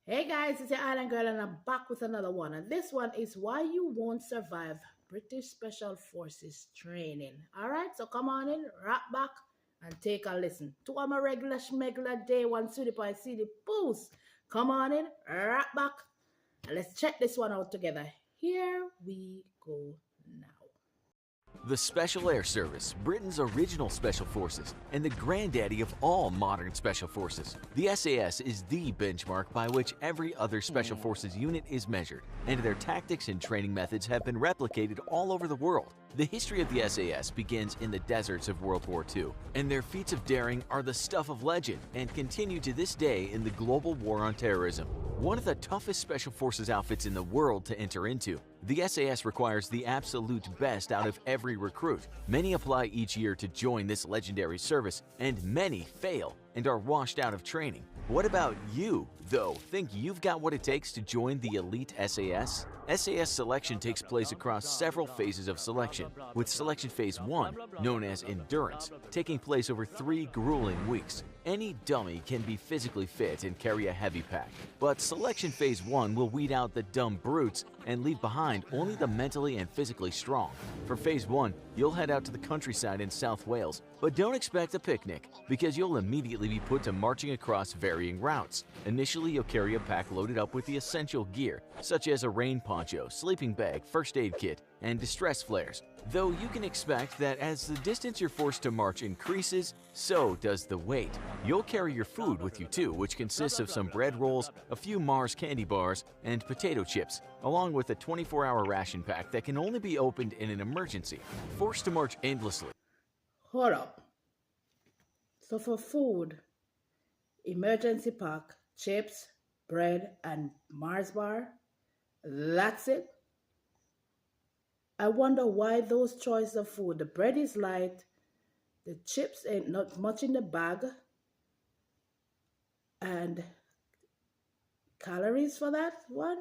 Hey guys, it's your Island Girl, and I'm back with another one. And this one is why you won't survive British Special Forces training. All right, so come on in, rock back, and take a listen. To all my regular schmegular day one city pie CD poos. Come on in, rock back, and let's check this one out together. Here we go now. The Special Air Service, Britain's original special forces, and the granddaddy of all modern special forces. The SAS is the benchmark by which every other special forces unit is measured, and their tactics and training methods have been replicated all over the world. The history of the SAS begins in the deserts of World War II, and their feats of daring are the stuff of legend and continue to this day in the global war on terrorism. One of the toughest special forces outfits in the world to enter into, the SAS requires the absolute best out of every recruit. Many apply each year to join this legendary service, and many fail and are washed out of training. What about you, though? Think you've got what it takes to join the elite SAS? SAS selection takes place across several phases of selection, with Selection Phase 1, known as Endurance, taking place over 3 grueling weeks. Any dummy can be physically fit and carry a heavy pack, but Selection Phase 1 will weed out the dumb brutes and leave behind only the mentally and physically strong. For Phase 1, you'll head out to the countryside in South Wales, but don't expect a picnic, because you'll immediately be put to marching across varying routes. Initially, you'll carry a pack loaded up with the essential gear, such as a rain poncho, sleeping bag, first aid kit, and distress flares. Though you can expect that as the distance you're forced to march increases, so does the weight. You'll carry your food with you too, which consists of some bread rolls, a few Mars candy bars, and potato chips, along with a 24-hour ration pack that can only be opened in an emergency. Forced to march endlessly. Hold up. So for food, emergency pack, chips, bread, and Mars bar, that's it. I wonder why those choices of food. The bread is light, the chips ain't not much in the bag, and calories for that one?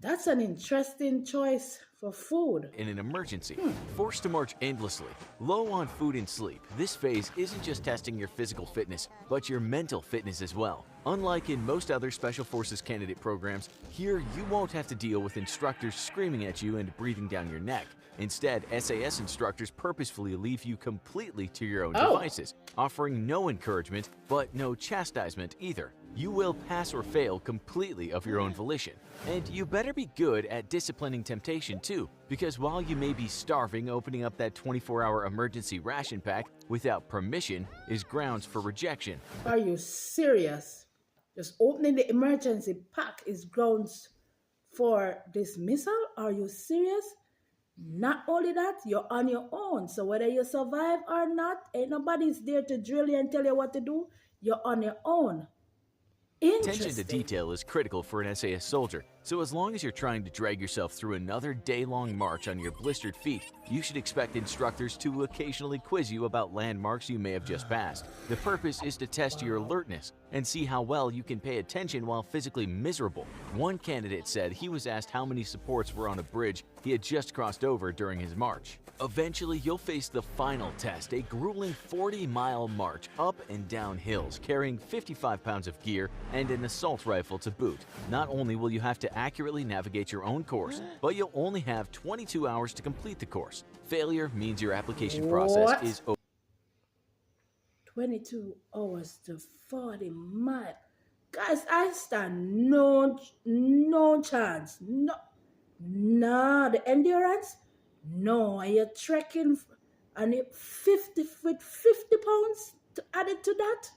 That's an interesting choice for food. In an emergency, forced to march endlessly, low on food and sleep. This phase isn't just testing your physical fitness, but your mental fitness as well. Unlike in most other Special Forces candidate programs, here you won't have to deal with instructors screaming at you and breathing down your neck. Instead, SAS instructors purposefully leave you completely to your own devices, offering no encouragement, but no chastisement either. You will pass or fail completely of your own volition. And you better be good at disciplining temptation too, because while you may be starving, opening up that 24-hour emergency ration pack without permission is grounds for rejection. Are you serious? Just opening the emergency pack is grounds for dismissal? Are you serious? Not only that, you're on your own. So whether you survive or not, ain't nobody's there to drill you and tell you what to do. You're on your own. Attention to detail is critical for an SAS soldier, so as long as you're trying to drag yourself through another day-long march on your blistered feet, you should expect instructors to occasionally quiz you about landmarks you may have just passed. The purpose is to test your alertness and see how well you can pay attention while physically miserable. One candidate said he was asked how many supports were on a bridge he had just crossed over during his march. Eventually, you'll face the final test, a grueling 40-mile march up and down hills, carrying 55 pounds of gear and an assault rifle to boot. Not only will you have to accurately navigate your own course, but you'll only have 22 hours to complete the course. Failure means your application process is over. 22 hours to 40 miles. Guys, I stand no chance. No, the endurance? No, are you trekking and it 50 with 50 pounds to add it to that?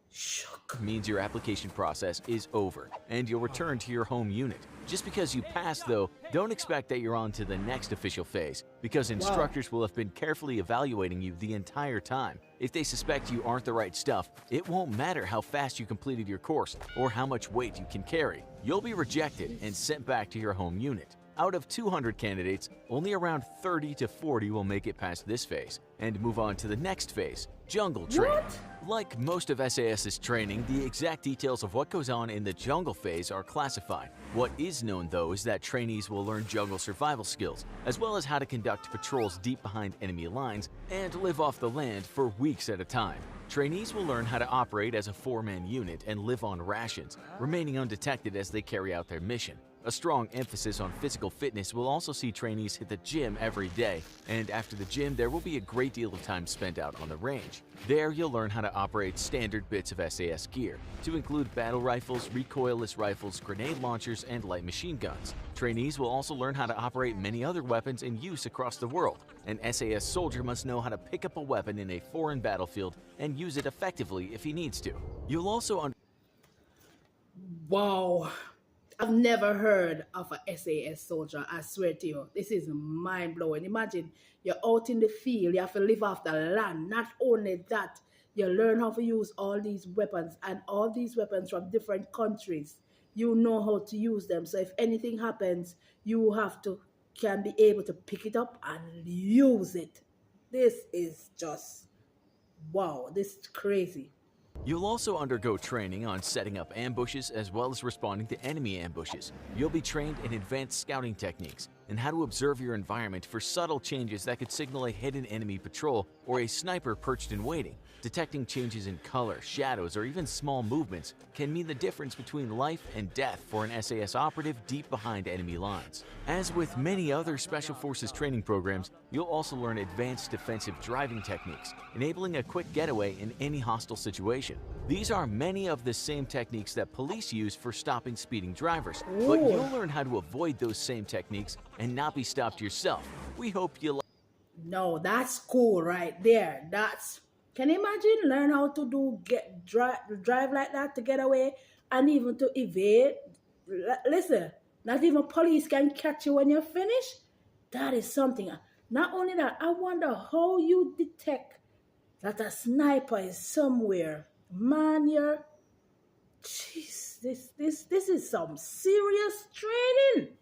Shook. Means your application process is over and you'll return to your home unit. Just because you passed though, don't expect that you're on to the next official phase, because instructors will have been carefully evaluating you the entire time. If they suspect you aren't the right stuff, it won't matter how fast you completed your course or how much weight you can carry. You'll be rejected and sent back to your home unit. Out of 200 candidates, only around 30 to 40 will make it past this phase and move on to the next phase, jungle training. What? Like most of SAS's training, the exact details of what goes on in the jungle phase are classified. What is known, though, is that trainees will learn jungle survival skills, as well as how to conduct patrols deep behind enemy lines and live off the land for weeks at a time. Trainees will learn how to operate as a four-man unit and live on rations, remaining undetected as they carry out their mission. A strong emphasis on physical fitness will also see trainees hit the gym every day, and after the gym there will be a great deal of time spent out on the range. There you'll learn how to operate standard bits of SAS gear, to include battle rifles, recoilless rifles, grenade launchers, and light machine guns. Trainees will also learn how to operate many other weapons in use across the world. An SAS soldier must know how to pick up a weapon in a foreign battlefield and use it effectively if he needs to. You'll also Wow. I've never heard of a SAS soldier. I swear to you, this is mind-blowing. Imagine you're out in the field, you have to live off the land. Not only that, you learn how to use all these weapons, and all these weapons from different countries. You know how to use them. So if anything happens, you can be able to pick it up and use it. This is just, wow, this is crazy. You'll also undergo training on setting up ambushes as well as responding to enemy ambushes. You'll be trained in advanced scouting techniques and how to observe your environment for subtle changes that could signal a hidden enemy patrol or a sniper perched and waiting. Detecting changes in color, shadows, or even small movements can mean the difference between life and death for an SAS operative deep behind enemy lines. As with many other Special Forces training programs, you'll also learn advanced defensive driving techniques, enabling a quick getaway in any hostile situation. These are many of the same techniques that police use for stopping speeding drivers, but Ooh. you'll learn how to avoid those same techniques and not be stopped yourself. We hope you like. No, that's cool right there. Can you imagine learn how to drive like that to get away and even to evade? Listen, not even police can catch you when you're finished. That is something. Not only that, I wonder how you detect that a sniper is somewhere. Man, jeez, this is some serious training.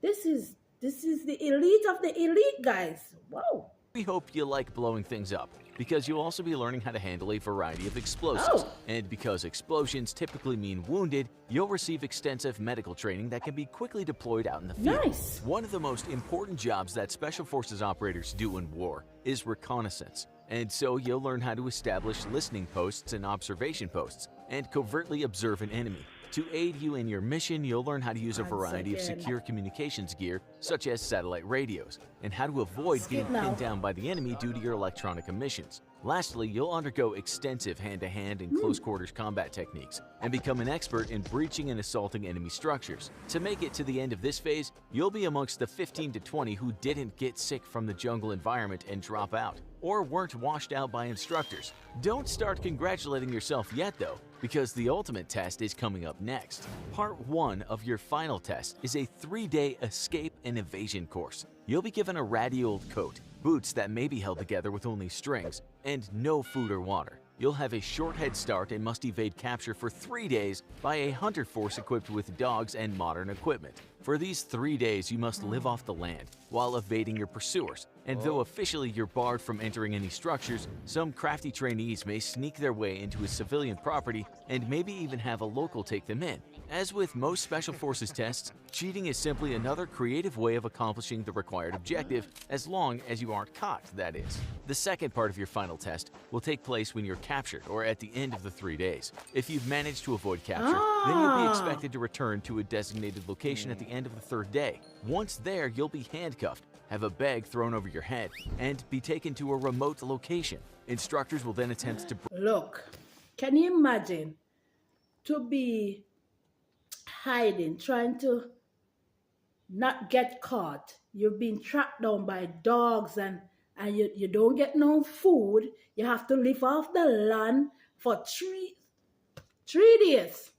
This is the elite of the elite, guys. Wow. We hope you like blowing things up, because you'll also be learning how to handle a variety of explosives. Oh. And because explosions typically mean wounded, you'll receive extensive medical training that can be quickly deployed out in the field. Nice. One of the most important jobs that Special Forces operators do in war is reconnaissance. And so you'll learn how to establish listening posts and observation posts, and covertly observe an enemy. To aid you in your mission, you'll learn how to use a variety of secure communications gear, such as satellite radios, and how to avoid getting pinned down by the enemy due to your electronic emissions. Lastly, you'll undergo extensive hand-to-hand and close-quarters combat techniques, and become an expert in breaching and assaulting enemy structures. To make it to the end of this phase, you'll be amongst the 15 to 20 who didn't get sick from the jungle environment and drop out, or weren't washed out by instructors. Don't start congratulating yourself yet, though, because the ultimate test is coming up next. Part 1 of your final test is a 3-day escape and evasion course. You'll be given a ratty old coat, boots that may be held together with only strings, and no food or water. You'll have a short head start and must evade capture for 3 days by a hunter force equipped with dogs and modern equipment. For these 3 days, you must live off the land while evading your pursuers. And though officially you're barred from entering any structures, some crafty trainees may sneak their way into a civilian property and maybe even have a local take them in. As with most Special Forces tests, cheating is simply another creative way of accomplishing the required objective, as long as you aren't caught, that is. The second part of your final test will take place when you're captured, or at the end of the 3 days. If you've managed to avoid capture, then you'll be expected to return to a designated location at the end of the 3rd day. Once there, you'll be handcuffed, have a bag thrown over your head, and be taken to a remote location. Instructors will then attempt to... Look, can you imagine to be hiding, trying to not get caught? You're being tracked down by dogs and you don't get no food. You have to live off the land for three days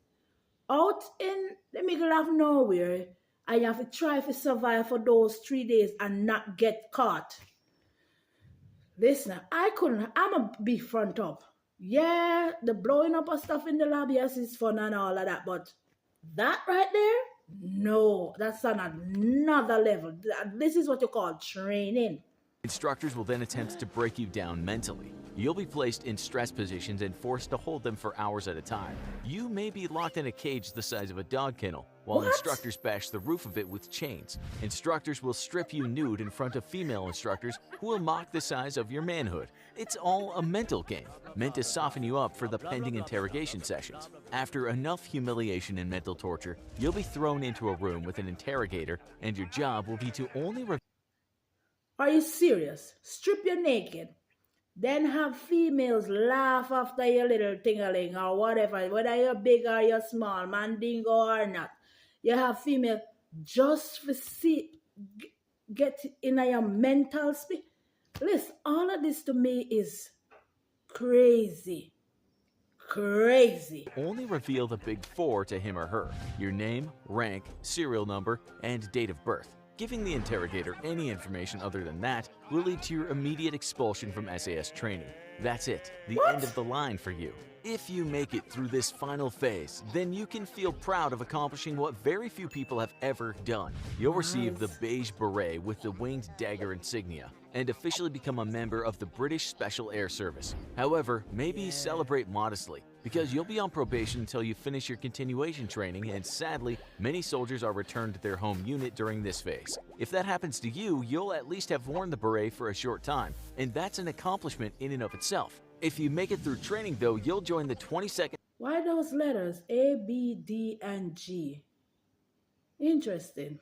out in the middle of nowhere, and you have to try to survive for those 3 days and not get caught. Listen, I'm a be front up. Yeah, the blowing up of stuff in the lab, yes, is fun and all of that, but that right there, no, that's on another level. This is what you call training. Instructors will then attempt to break you down mentally. You'll be placed in stress positions and forced to hold them for hours at a time. You may be locked in a cage the size of a dog kennel, while What? instructors bash the roof of it with chains. Instructors will strip you nude in front of female instructors who will mock the size of your manhood. It's all a mental game, meant to soften you up for the pending interrogation sessions. After enough humiliation and mental torture, you'll be thrown into a room with an interrogator, and your job will be to only Are you serious? Strip you naked. Then have females laugh after your little tingling or whatever, whether you're big or you're small, mandingo or not. You have female just for get in your mental space. Listen, all of this to me is crazy. Crazy. only reveal the big four to him or her: your name, rank, serial number, and date of birth. Giving the interrogator any information other than that will lead to your immediate expulsion from SAS training. That's it, the What? end of the line for you. If you make it through this final phase, then you can feel proud of accomplishing what very few people have ever done. You'll receive the Nice. beige beret with the winged dagger insignia and officially become a member of the British Special Air Service. However, maybe celebrate modestly, because you'll be on probation until you finish your continuation training, and sadly, many soldiers are returned to their home unit during this phase. If that happens to you, you'll at least have worn the beret for a short time, and that's an accomplishment in and of itself. If you make it through training though, you'll join the 22nd Why those letters A, B, D, and G? Interesting.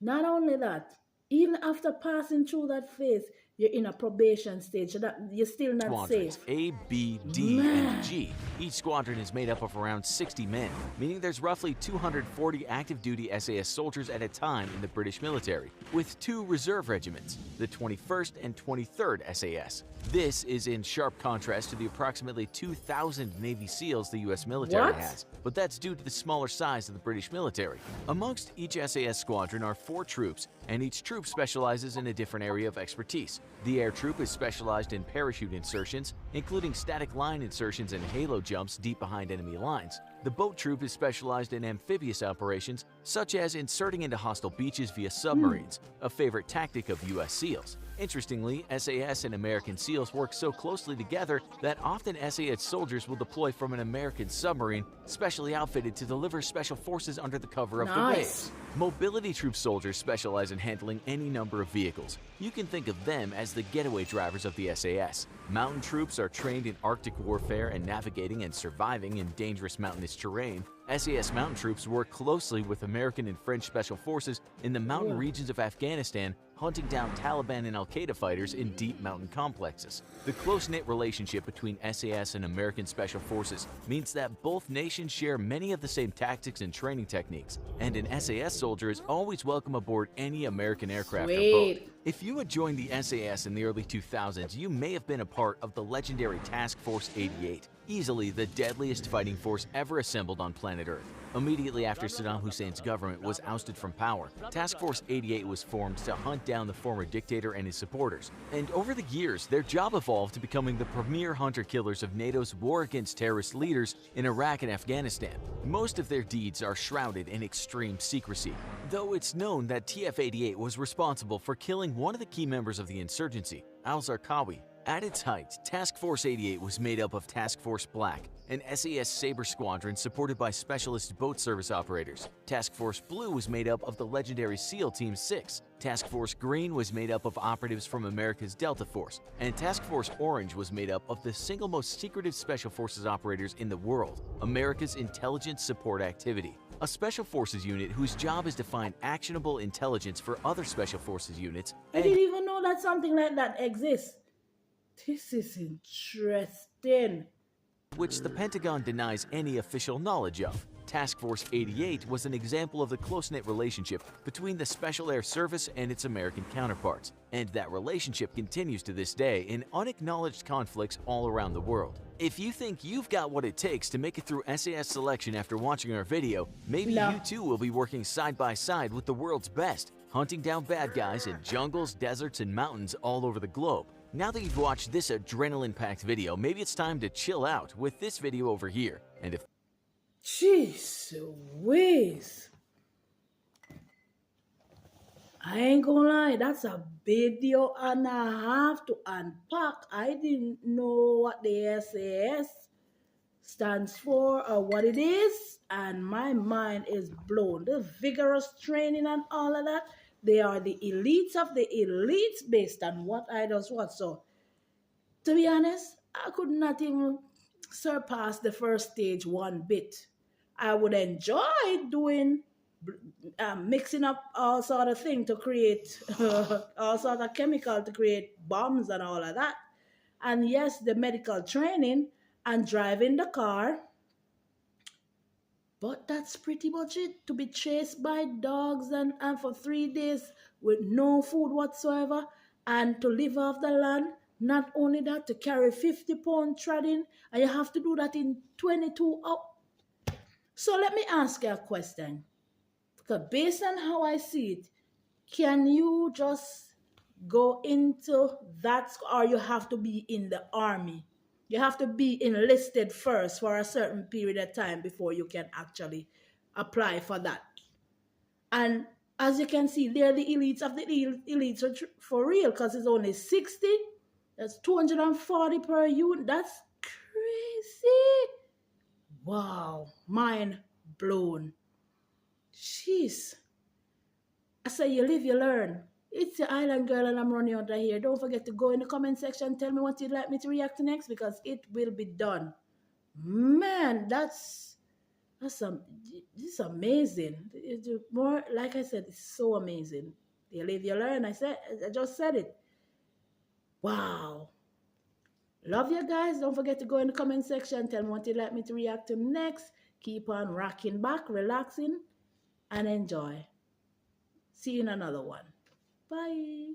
Not only that, even after passing through that phase, you're in a probation stage, so that you're still not squadrons, safe. A, B, D, and G. Each squadron is made up of around 60 men, meaning there's roughly 240 active duty SAS soldiers at a time in the British military, with 2 reserve regiments, the 21st and 23rd SAS. This is in sharp contrast to the approximately 2,000 Navy SEALs the US military What? has, but that's due to the smaller size of the British military. Amongst each SAS squadron are 4 troops, and each troop specializes in a different area of expertise. The air troop is specialized in parachute insertions, including static line insertions and halo jumps deep behind enemy lines. The boat troop is specialized in amphibious operations, such as inserting into hostile beaches via submarines, a favorite tactic of US SEALs. Interestingly, SAS and American SEALs work so closely together that often SAS soldiers will deploy from an American submarine specially outfitted to deliver special forces under the cover of the Nice. waves. Mobility troop soldiers specialize in handling any number of vehicles. You can think of them as the getaway drivers of the SAS. Mountain troops are trained in Arctic warfare and navigating and surviving in dangerous mountainous terrain. SAS mountain troops work closely with American and French special forces in the mountain regions of Afghanistan, hunting down Taliban and Al-Qaeda fighters in deep mountain complexes. The close-knit relationship between SAS and American Special Forces means that both nations share many of the same tactics and training techniques, and an SAS soldier is always welcome aboard any American aircraft or boat. Sweet. If you had joined the SAS in the early 2000s, you may have been a part of the legendary Task Force 88, easily the deadliest fighting force ever assembled on planet Earth. Immediately after Saddam Hussein's government was ousted from power, Task Force 88 was formed to hunt down the former dictator and his supporters. And over the years, their job evolved to becoming the premier hunter-killers of NATO's war against terrorist leaders in Iraq and Afghanistan. Most of their deeds are shrouded in extreme secrecy, though it's known that TF-88 was responsible for killing one of the key members of the insurgency, al-Zarqawi. At its height, Task Force 88 was made up of Task Force Black, an SAS Sabre squadron supported by specialist boat service operators. Task Force Blue was made up of the legendary SEAL Team 6. Task Force Green was made up of operatives from America's Delta Force, and Task Force Orange was made up of the single most secretive Special Forces operators in the world, America's Intelligence Support Activity, a Special Forces unit whose job is to find actionable intelligence for other Special Forces units I didn't even know that something like that exists. This is interesting. which the Pentagon denies any official knowledge of. Task Force 88 was an example of the close-knit relationship between the Special Air Service and its American counterparts, and that relationship continues to this day in unacknowledged conflicts all around the world. If you think you've got what it takes to make it through SAS selection after watching our video, maybe No. you too will be working side by side with the world's best, hunting down bad guys in jungles, deserts, and mountains all over the globe. Now that you've watched this adrenaline-packed video, maybe it's time to chill out with this video over here. And if Jeez Louise. I ain't gonna lie, that's a video and a half to unpack. I didn't know what the SAS stands for or what it is, and my mind is blown. The vigorous training and all of that, they are the elites of the elites based on what I just watched. So, to be honest, I could not even surpass the first stage one bit. I would enjoy doing mixing up all sort of thing to create all sort of chemical to create bombs and all of that. And yes, the medical training and driving the car, but that's pretty much it. To be chased by dogs and for 3 days with no food whatsoever and to live off the land. Not only that, to carry 50-pound treading, and you have to do that in 22 hours. So let me ask you a question. Because based on how I see it, can you just go into that, or you have to be in the army? You have to be enlisted first for a certain period of time before you can actually apply for that. And as you can see, they're the elites of the elites for real, because it's only 60. That's 240 per unit. That's crazy. Wow. Mind blown. Jeez. I say you live, you learn. It's your island girl and I'm running out of here. Don't forget to go in the comment section. Tell me what you'd like me to react to next, because it will be done. Man, this is amazing. It's more, like I said, it's so amazing. You live, you learn. I just said it. Wow. Love you guys. Don't forget to go in the comment section. Tell me what you'd like me to react to next. Keep on rocking back, relaxing, and enjoy. See you in another one. Bye.